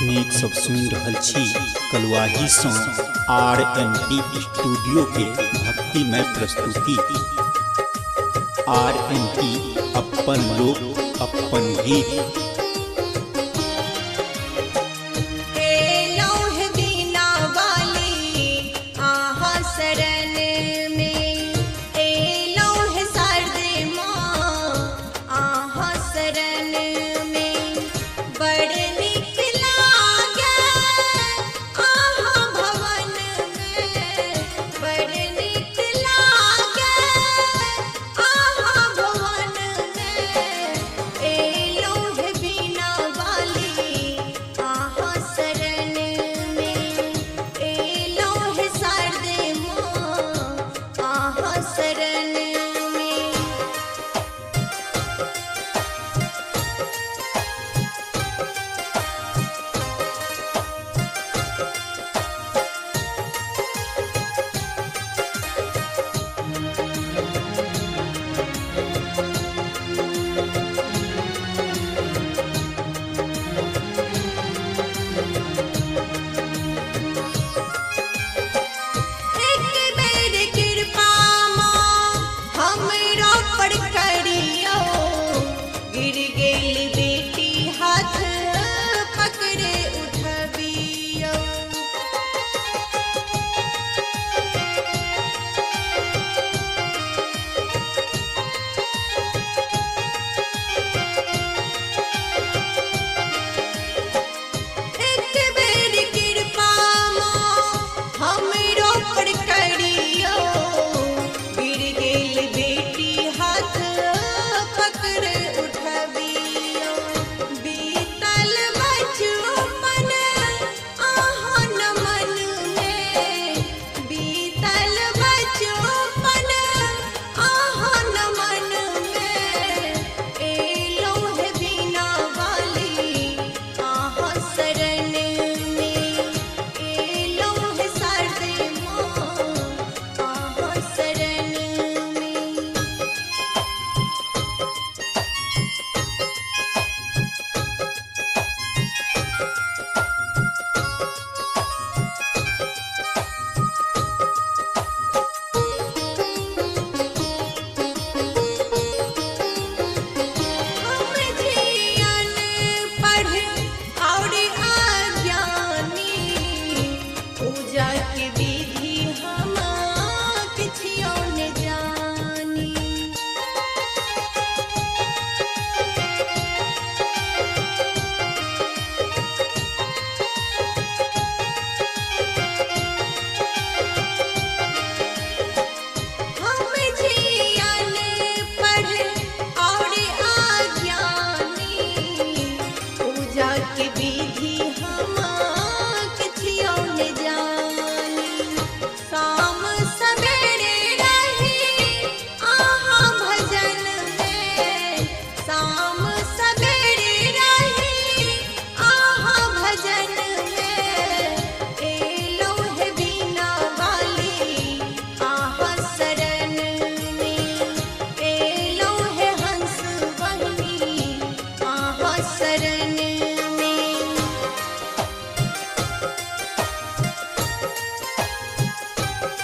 अपने सब सुन रहल छी कलुआही सँ RMT स्टूडियो के भक्तिमय प्रस्तुति। RMT अपन लोक अपन गीत।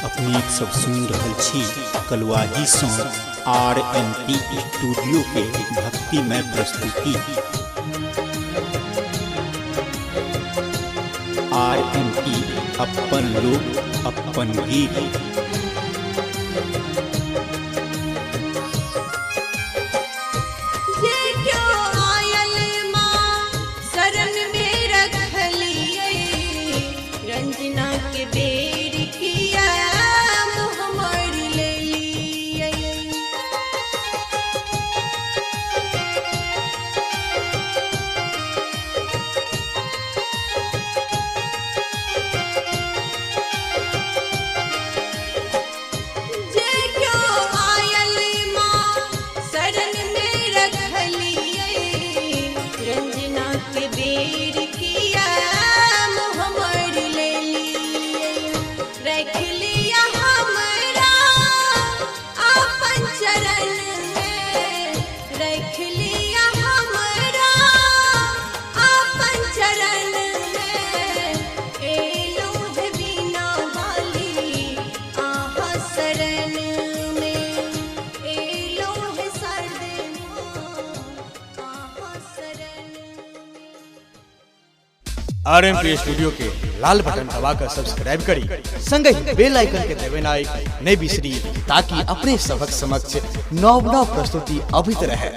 अपने सब सुन रहल छी कलुआही सँ RMT स्टूडियो के भक्तिमय प्रस्तुति। RMT अपन लोक अपन गीत। RMP स्टूडियो के लाल बटन दबाकर सब्सक्राइब करी, संग ही बेल आइकन के दबानाई नहीं बिसरी, ताकि अपने सबक समक्ष नव प्रस्तुति अभित रहे।